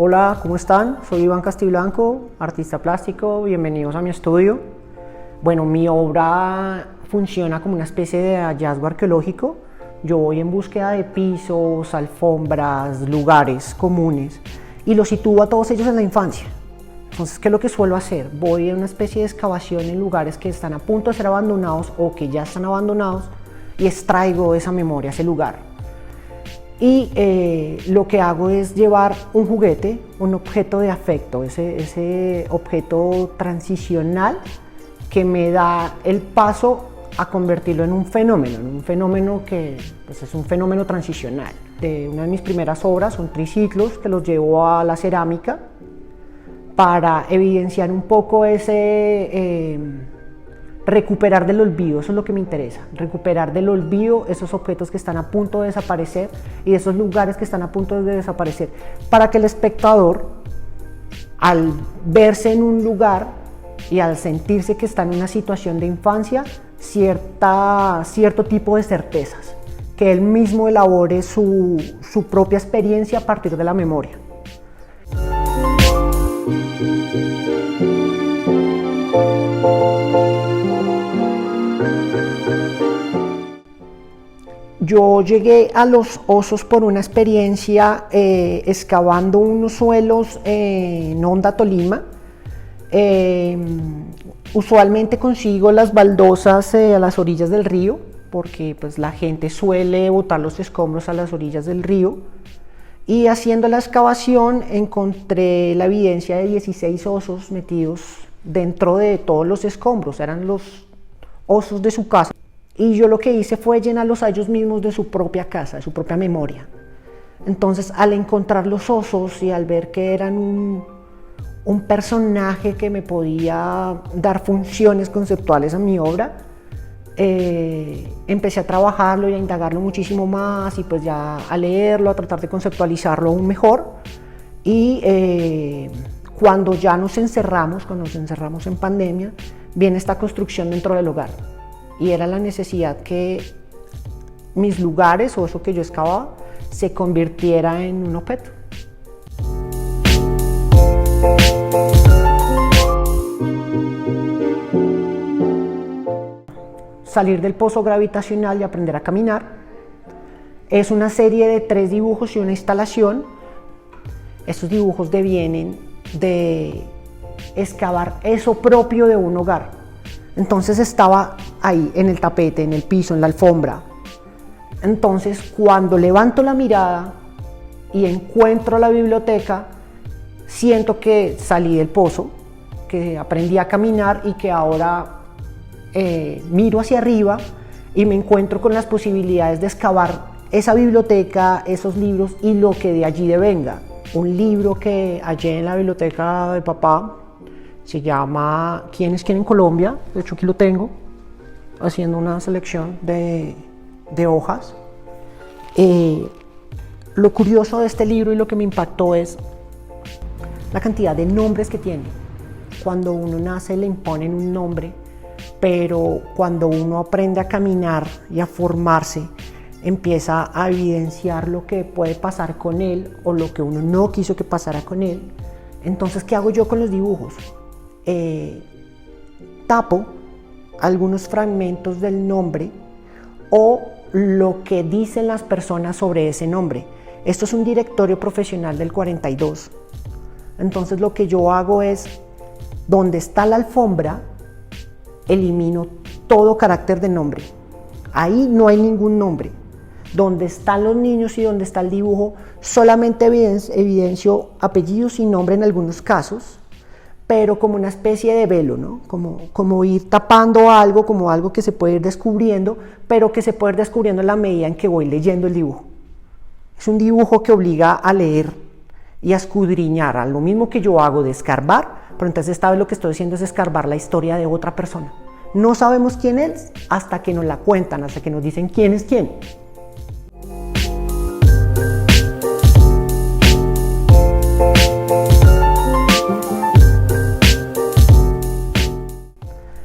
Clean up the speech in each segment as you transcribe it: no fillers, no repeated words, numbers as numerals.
Hola, ¿cómo están? Soy Iván Castiblanco, artista plástico, bienvenidos a mi estudio. Bueno, mi obra funciona como una especie de hallazgo arqueológico. Yo voy en búsqueda de pisos, alfombras, lugares comunes y los sitúo a todos ellos en la infancia. Entonces, ¿qué es lo que suelo hacer? Voy a una especie de excavación en lugares que están a punto de ser abandonados o que ya están abandonados y extraigo esa memoria, ese lugar. Y lo que hago es llevar un juguete, un objeto de afecto, ese objeto transicional que me da el paso a convertirlo en un fenómeno que pues, es un fenómeno transicional. De una de mis primeras obras son triciclos que los llevo a la cerámica para evidenciar un poco ese recuperar del olvido. Eso es lo que me interesa, recuperar del olvido esos objetos que están a punto de desaparecer y esos lugares que están a punto de desaparecer, para que el espectador, al verse en un lugar y al sentirse que está en una situación de infancia, cierto tipo de certezas, que él mismo elabore su propia experiencia a partir de la memoria. Yo llegué a Los Osos por una experiencia excavando unos suelos en Honda, Tolima. Usualmente consigo las baldosas a las orillas del río, porque pues, la gente suele botar los escombros a las orillas del río. Y haciendo la excavación encontré la evidencia de 16 osos metidos dentro de todos los escombros, eran los osos de su casa. Y yo lo que hice fue llenarlos a ellos mismos de su propia casa, de su propia memoria. Entonces, al encontrar los osos y al ver que eran un personaje que me podía dar funciones conceptuales a mi obra, empecé a trabajarlo y a indagarlo muchísimo más y pues ya a leerlo, a tratar de conceptualizarlo aún mejor. Y cuando ya nos encerramos en pandemia, viene esta construcción dentro del hogar. Y era la necesidad que mis lugares o eso que yo excavaba se convirtiera en un objeto. Salir del pozo gravitacional y aprender a caminar. Es una serie de 3 dibujos y una instalación. Estos dibujos devienen de excavar eso propio de un hogar. Entonces estaba ahí en el tapete, en el piso, en la alfombra. Entonces cuando levanto la mirada y encuentro la biblioteca, siento que salí del pozo, que aprendí a caminar y que ahora miro hacia arriba y me encuentro con las posibilidades de excavar esa biblioteca, esos libros y lo que de allí devenga. Un libro que hallé en la biblioteca de papá se llama ¿Quién es quién en Colombia? De hecho aquí lo tengo, haciendo una selección de hojas. Lo curioso de este libro y lo que me impactó es la cantidad de nombres que tiene. Cuando uno nace le imponen un nombre, pero cuando uno aprende a caminar y a formarse, empieza a evidenciar lo que puede pasar con él o lo que uno no quiso que pasara con él. Entonces, ¿qué hago yo con los dibujos? Tapo algunos fragmentos del nombre o lo que dicen las personas sobre ese nombre. Esto es un directorio profesional del 42. Entonces lo que yo hago es, donde está la alfombra, elimino todo carácter de nombre. Ahí no hay ningún nombre. Donde están los niños y donde está el dibujo, solamente evidencio apellidos y nombre en algunos casos, pero como una especie de velo, ¿no? Como ir tapando algo, como algo que se puede ir descubriendo, pero que se puede ir descubriendo en la medida en que voy leyendo el dibujo. Es un dibujo que obliga a leer y a escudriñar, a lo mismo que yo hago de escarbar, pero entonces esta vez lo que estoy haciendo es escarbar la historia de otra persona. No sabemos quién es hasta que nos la cuentan, hasta que nos dicen quién es quién.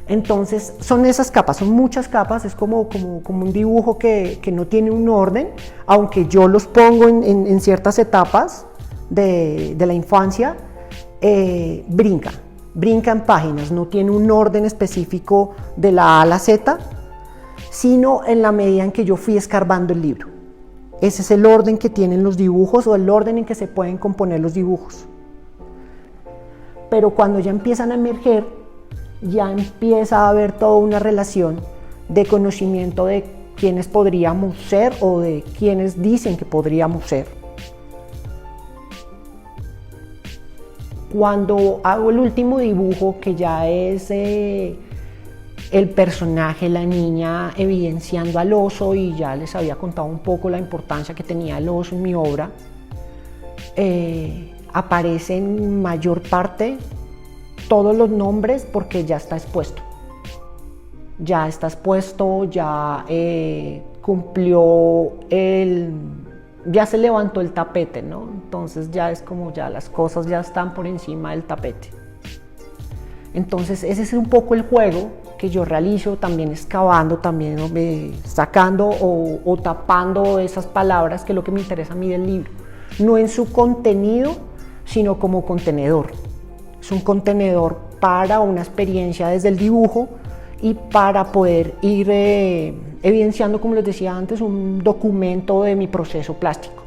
Entonces son esas capas, son muchas capas, es como un dibujo que no tiene un orden, aunque yo los pongo en ciertas etapas de la infancia, brinca en páginas, no tiene un orden específico de la A a la Z, sino en la medida en que yo fui escarbando el libro. Ese es el orden que tienen los dibujos o el orden en que se pueden componer los dibujos. Pero cuando ya empiezan a emerger, ya empieza a haber toda una relación de conocimiento de quiénes podríamos ser o de quiénes dicen que podríamos ser. Cuando hago el último dibujo, que ya es el personaje, la niña evidenciando al oso, y ya les había contado un poco la importancia que tenía el oso en mi obra, aparece en mayor parte todos los nombres porque ya está expuesto. Ya está expuesto, ya cumplió ya se levantó el tapete, ¿no? Entonces ya es como ya las cosas ya están por encima del tapete. Entonces ese es un poco el juego que yo realizo, también excavando, también sacando o tapando esas palabras, que es lo que me interesa a mí del libro. No en su contenido, sino como contenedor. Es un contenedor para una experiencia desde el dibujo y para poder ir evidenciando, como les decía antes, un documento de mi proceso plástico.